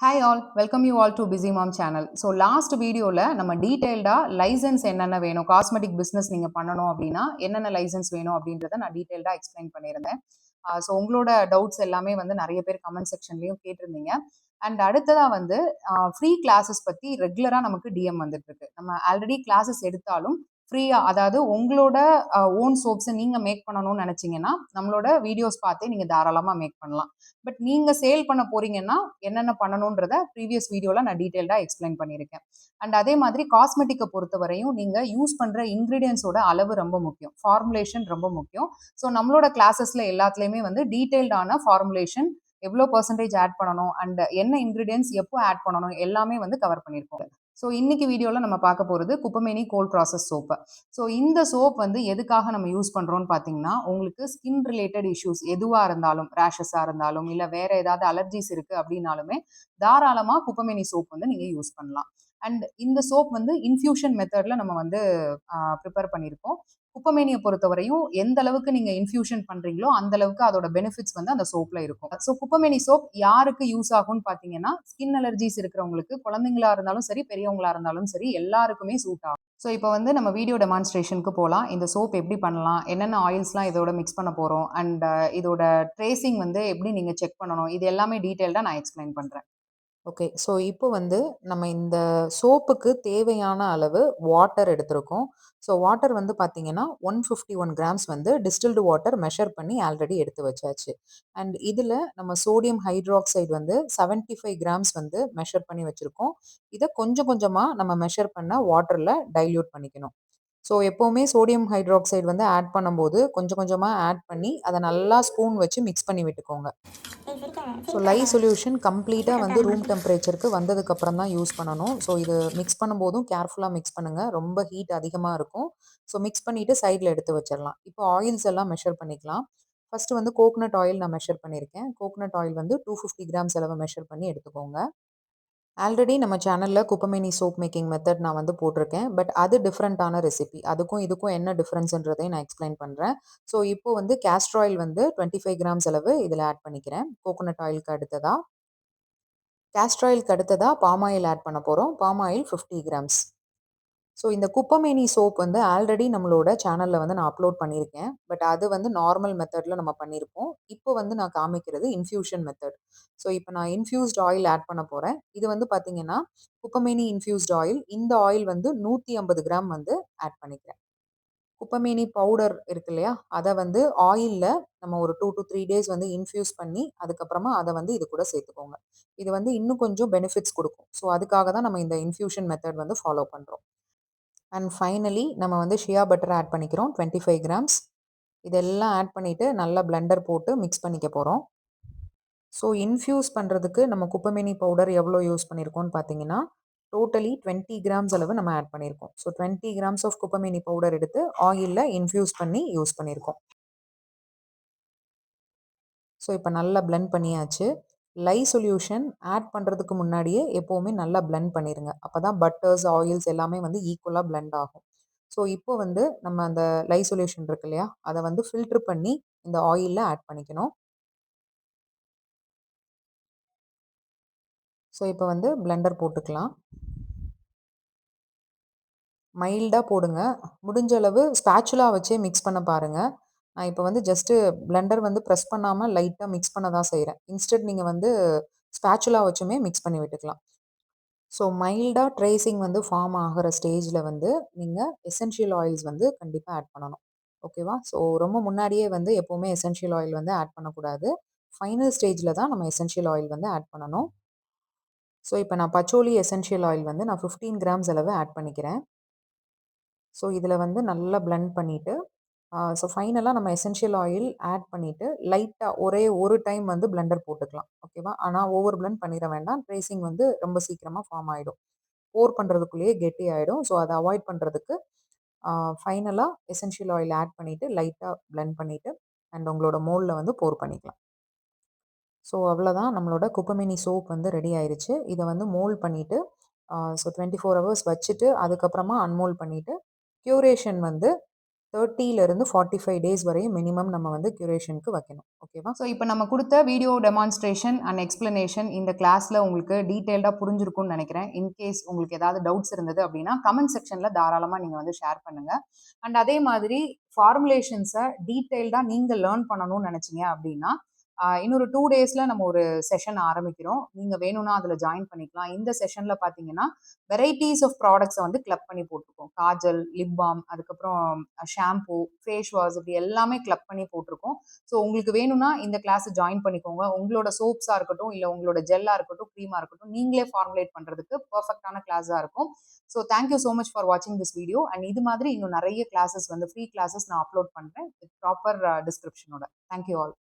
Hi all, welcome you all to Busy Mom channel. So last வீடியோல நம்ம டீடைல்டா licence என்னென்ன வேணும், காஸ்மெட்டிக் பிசினஸ் நீங்க பண்ணணும் அப்படின்னா என்னென்ன லைசன்ஸ் வேணும் அப்படின்றத நான் டீடைல்டா எக்ஸ்பிளைன் பண்ணியிருந்தேன். ஸோ உங்களோட டவுட்ஸ் எல்லாமே வந்து நிறைய பேர் கமெண்ட் செக்ஷன்லயும் கேட்டிருந்தீங்க. அண்ட் அடுத்ததா வந்து ஃப்ரீ கிளாஸஸ் பத்தி ரெகுலரா நமக்கு டிஎம் வந்துட்டு இருக்கு. நம்ம ஆல்ரெடி கிளாஸஸ் எடுத்தாலும் ஃப்ரீயா, அதாவது உங்களோட ஓன் சோப்ஸை நீங்க மேக் பண்ணணும்னு நினைச்சீங்கன்னா நம்மளோட வீடியோஸ் பார்த்தே நீங்க தாராளமா மேக் பண்ணலாம். பட் நீங்க சேல் பண்ண போறீங்கன்னா என்னென்ன பண்ணணுன்றத ப்ரீவியஸ் வீடியோல நான் டீடைல்டா எக்ஸ்பிளைன் பண்ணியிருக்கேன். அண்ட் அதே மாதிரி காஸ்மெட்டிக்கை பொறுத்தவரையும் நீங்க யூஸ் பண்ற இன்கிரீடியன்ஸோட அளவு ரொம்ப முக்கியம், ஃபார்முலேஷன் ரொம்ப முக்கியம். ஸோ நம்மளோட கிளாஸஸ்ல எல்லாத்துலயுமே வந்து டீடைல்டான ஃபார்முலேஷன், எவ்வளோ பர்சன்டேஜ் ஆட் பண்ணணும் அண்ட் என்ன இன்கிரீடியன்ஸ் எப்போ ஆட் பண்ணணும் எல்லாமே வந்து கவர் பண்ணியிருக்கோம். ஸோ இன்னைக்கு வீடியோவில் நம்ம பார்க்க போகிறது குப்பமேனி கோல்ட் ப்ராசஸ் சோப்பு. ஸோ இந்த சோப் வந்து எதுக்காக நம்ம யூஸ் பண்ணுறோம்னு பார்த்தீங்கன்னா, உங்களுக்கு ஸ்கின் ரிலேட்டட் இஷ்யூஸ் எதுவாக இருந்தாலும், ரேஷஸாக இருந்தாலும் இல்லை வேற ஏதாவது அலர்ஜிஸ் இருக்குது அப்படின்னாலுமே தாராளமாக குப்பமேனி சோப் வந்து நீங்கள் யூஸ் பண்ணலாம். அண்ட் இந்த சோப் வந்து இன்ஃபியூஷன் மெத்தடில் நம்ம வந்து ப்ரிப்பேர் பண்ணியிருக்கோம். குப்பமேனியை பொறுத்தவரையும் எந்த அளவுக்கு நீங்க இன்ஃபியூஷன் பண்றீங்களோ அந்த அளவுக்கு அதோட பெனிஃபிட்ஸ் வந்து அந்த சோப்ல இருக்கும். ஸோ குப்பமேனி சோப் யாருக்கு யூஸ் ஆகும்னு பாத்தீங்கன்னா, ஸ்கின் அலர்ஜிஸ் இருக்கிறவங்களுக்கு, குழந்தைங்களா இருந்தாலும் சரி பெரியவங்களா இருந்தாலும் சரி எல்லாருக்குமே சூட் ஆகும். ஸோ இப்போ வந்து நம்ம வீடியோ டெமான்ஸ்ட்ரேஷனுக்கு போகலாம். இந்த சோப் எப்படி பண்ணலாம், என்னென்ன ஆயில்ஸ்லாம் இதோட மிக்ஸ் பண்ண போகிறோம் அண்ட் இதோட ட்ரேசிங் வந்து எப்படி நீங்கள் செக் பண்ணணும், இது எல்லாமே டீட்டெயில்டாக நான் எக்ஸ்பிளைன் பண்ணுறேன். ஓகே. ஸோ இப்போ வந்து நம்ம இந்த சோப்புக்கு தேவையான அளவு வாட்டர் எடுத்திருக்கோம். ஸோ வாட்டர் வந்து பார்த்தீங்கன்னா 151 கிராம்ஸ் வந்து டிஸ்டில்டு வாட்டர் மெஷர் பண்ணி ஆல்ரெடி எடுத்து வச்சாச்சு. அண்ட் இதில் நம்ம சோடியம் ஹைட்ராக்சைடு வந்து 75 கிராம்ஸ் வந்து மெஷர் பண்ணி வச்சுருக்கோம். இதை கொஞ்சம் கொஞ்சமாக நம்ம மெஷர் பண்ண வாட்டரில் டைல்யூட் பண்ணிக்கணும். ஸோ எப்போவுமே சோடியம் ஹைட்ராக்சைடு வந்து ஆட் பண்ணும்போது கொஞ்சம் கொஞ்சமாக ஆட் பண்ணி அதை நல்லா ஸ்பூன் வச்சு மிக்ஸ் பண்ணி விட்டுக்கோங்க. ஸோ லை சொல்யூஷன் கம்ப்ளீட்டாக வந்து ரூம் டெம்பரேச்சருக்கு வந்ததுக்கப்புறம் தான் யூஸ் பண்ணணும். ஸோ இது மிக்ஸ் பண்ணும்போதும் கேர்ஃபுல்லாக மிக்ஸ் பண்ணுங்கள், ரொம்ப ஹீட் அதிகமாக இருக்கும். ஸோ மிக்ஸ் பண்ணிவிட்டு சைடில் எடுத்து வச்சிடலாம். இப்போ ஆயில்ஸ் எல்லாம் மெஷர் பண்ணிக்கலாம். ஃபஸ்ட்டு வந்து கோகனட் ஆயில் நான் மெஷர் பண்ணியிருக்கேன். கோகனட் ஆயில் வந்து 250 கிராம்ஸ் அளவு மெஷர் பண்ணி எடுத்துக்கோங்க. ஆல்ரெடி நம்ம சேனலில் குப்பமேனி சோப் மேக்கிங் மெத்தட் நான் வந்து போட்டிருக்கேன். பட் அது டிஃப்ரெண்ட்டான ரெசிபி. அதுக்கும் இதுக்கும் என்ன டிஃப்ரென்ஸ்ன்றதையும் நான் எக்ஸ்பிளைன் பண்ணுறேன். ஸோ இப்போ வந்து கேஸ்டர் ஆயில் வந்து 25 கிராம்ஸ் அளவு இதில் ஆட் பண்ணிக்கிறேன். கோகோனட் ஆயிலுக்கு அடுத்ததாக கேஸ்டர் ஆயிலுக்கு அடுத்ததாக பாம் ஆயில் ஆட் பண்ண போகிறோம். Palm oil 50 grams. ஸோ இந்த குப்பமேனி சோப் வந்து ஆல்ரெடி நம்மளோட சேனலில் வந்து நான் அப்லோட் பண்ணியிருக்கேன். பட் அது வந்து நார்மல் மெத்தடில் நம்ம பண்ணியிருப்போம். இப்போ வந்து நான் காமிக்கிறது இன்ஃபியூஷன் மெத்தட். ஸோ இப்போ நான் இன்ஃபியூஸ்ட் ஆயில் ஆட் பண்ண போகிறேன். இது வந்து பார்த்தீங்கன்னா குப்பமேனி இன்ஃபியூஸ்ட் ஆயில். இந்த ஆயில் வந்து 150 கிராம் வந்து ஆட் பண்ணிக்கிறேன். குப்பமேனி பவுடர் இருக்கு இல்லையா, அதை வந்து ஆயிலில் நம்ம ஒரு 2 to 3 டேஸ் வந்து இன்ஃபியூஸ் பண்ணி அதுக்கப்புறமா அதை வந்து இது கூட சேர்த்துக்கோங்க. இது வந்து இன்னும் கொஞ்சம் பெனிஃபிட்ஸ் கொடுக்கும். ஸோ அதுக்காக தான் நம்ம இந்த இன்ஃபியூஷன் மெத்தட் வந்து ஃபாலோ பண்ணுறோம். அண்ட் ஃபைனலி நம்ம வந்து ஷியா பட்டர் ஆட் பண்ணிக்கிறோம் 25 கிராம்ஸ். இதெல்லாம் ஆட் பண்ணிவிட்டு நல்லா பிளெண்டர் போட்டு மிக்ஸ் பண்ணிக்க போகிறோம். ஸோ இன்ஃப்யூஸ் பண்ணுறதுக்கு நம்ம குப்பமேனி பவுடர் எவ்வளோ யூஸ் பண்ணியிருக்கோம்னு பார்த்தீங்கன்னா டோட்டலி 20 கிராம்ஸ் அளவு நம்ம ஆட் பண்ணியிருக்கோம். ஸோ 20 கிராம்ஸ் ஆஃப் குப்பமேனி பவுடர் எடுத்து ஆயிலில் இன்ஃப்யூஸ் பண்ணி யூஸ் பண்ணியிருக்கோம். ஸோ இப்போ நல்லா பிளெண்ட் பண்ணியாச்சு. லை சொல்யூஷன் ஆட் பண்ணுறதுக்கு முன்னாடியே எப்போவுமே நல்லா பிளெண்ட் பண்ணிடுங்க. அப்போ தான் பட்டர்ஸ் ஆயில்ஸ் எல்லாமே வந்து ஈக்குவலாக பிளெண்ட் ஆகும். ஸோ இப்போ வந்து நம்ம அந்த லை சொல்யூஷன் இருக்கு இல்லையா, அதை வந்து ஃபில்டர் பண்ணி இந்த ஆயிலில் ஆட் பண்ணிக்கணும். ஸோ இப்போ வந்து பிளெண்டர் போட்டுக்கலாம். மைல்டாக போடுங்க. முடிஞ்ச அளவு ஸ்பேச்சுலா வச்சே மிக்ஸ் பண்ண பாருங்கள். நான் இப்போ வந்து ஜஸ்ட்டு பிளெண்டர் வந்து ப்ரெஸ் பண்ணாமல் லைட்டாக மிக்ஸ் பண்ண தான் செய்கிறேன். இன்ஸ்டெட் நீங்கள் வந்து ஸ்பேச்சுலா வச்சுமே மிக்ஸ் பண்ணி விட்டுக்கலாம். ஸோ மைல்டாக ட்ரேசிங் வந்து ஃபார்ம் ஆகிற ஸ்டேஜில் வந்து நீங்கள் எசென்ஷியல் ஆயில்ஸ் வந்து கண்டிப்பாக ஆட் பண்ணணும். ஓகேவா? ஸோ ரொம்ப முன்னாடியே வந்து எப்போவுமே எசென்ஷியல் ஆயில் வந்து ஆட் பண்ணக்கூடாது. ஃபைனல் ஸ்டேஜில் தான் நம்ம எசென்ஷியல் ஆயில் வந்து ஆட் பண்ணணும். ஸோ இப்போ நான் பச்சோலி எசென்ஷியல் ஆயில் வந்து நான் 15 கிராம்ஸ் அளவு ஆட் பண்ணிக்கிறேன். ஸோ இதில் வந்து நல்லா பிளெண்ட் பண்ணிவிட்டு ஸோ ஃபைனலாக நம்ம எசென்ஷியல் ஆயில் ஆட் பண்ணிவிட்டு லைட்டாக ஒரே ஒரு டைம் வந்து பிளெண்டர் போட்டுக்கலாம். ஓகேவா? ஆனால் ஓவர் பிளெண்ட் பண்ணிட வேண்டாம். ட்ரேசிங் வந்து ரொம்ப சீக்கிரமாக ஃபார்ம் ஆகிடும். போர் பண்ணுறதுக்குள்ளேயே கெட்டி ஆகிடும். ஸோ அதை அவாய்ட் பண்ணுறதுக்கு ஃபைனலாக எசென்ஷியல் ஆயில் ஆட் பண்ணிவிட்டு லைட்டாக பிளெண்ட் பண்ணிவிட்டு அண்ட் உங்களோட மோல்டில் வந்து போர் பண்ணிக்கலாம். ஸோ அவ்வளோதான், நம்மளோட குப்பமேனி சோப் வந்து ரெடி ஆயிடுச்சு. இதை வந்து மோல்ட் பண்ணிவிட்டு ஸோ 24 ஹவர்ஸ் வச்சுட்டு அதுக்கப்புறமா அன்மோல்ட் பண்ணிவிட்டு க்யூரேஷன் வந்து 30லேருந்து 45 டேஸ் வரையும் மினிமம் நம்ம வந்து கியூரேஷனுக்கு வைக்கணும். ஓகேவா? ஸோ இப்போ நம்ம கொடுத்த வீடியோ டெமான்ஸ்ட்ரேஷன் அண்ட் எக்ஸ்பிளனேஷன் இந்த கிளாஸில் உங்களுக்கு டீட்டெயில்டாக புரிஞ்சிருக்கும்னு நினைக்கிறேன். இன்கேஸ் உங்களுக்கு ஏதாவது டவுட்ஸ் இருந்தது அப்படின்னா கமெண்ட் செக்ஷனில் தாராளமாக நீங்கள் வந்து ஷேர் பண்ணுங்கள். அண்ட் அதே மாதிரி ஃபார்முலேஷன்ஸை டீட்டெயில்டாக நீங்கள் லேர்ன் பண்ணணும்னு நினச்சிங்க அப்படின்னா இன்னொரு 2 டேஸில் நம்ம ஒரு செஷன் ஆரம்பிக்கிறோம். நீங்கள் வேணும்னா அதில் ஜாயின் பண்ணிக்கலாம். இந்த செஷனில் பார்த்தீங்கன்னா வெரைட்டிஸ் ஆஃப் ப்ராடக்ட்ஸை வந்து கிளப் பண்ணி போட்டிருக்கோம். காஜல், லிப் பாம், அதுக்கப்புறம் ஷாம்பூ, ஃபேஸ் வாஷ் இப்படி எல்லாமே கிளப் பண்ணி போட்டிருக்கோம். ஸோ உங்களுக்கு வேணும்னா இந்த கிளாஸ் ஜாயின் பண்ணிக்கோங்க. உங்களோட சோப்ஸாக இருக்கட்டும், இல்லை உங்களோட ஜெல்லாக இருக்கட்டும், க்ரீமாக இருக்கட்டும், நீங்களே ஃபார்முலேட் பண்ணுறதுக்கு பர்ஃபெக்டான கிளாஸாக இருக்கும். So thank you so much for வாட்சிங் திஸ் வீடியோ. அண்ட் இது மாதிரி இன்னும் நிறைய கிளாஸஸ் வந்து ஃப்ரீ கிளாஸஸ் நான் அப்லோட் பண்ணுறேன் வித் ப்ராப்பர் டிஸ்கிரிப்ஷனோட. Thank you all.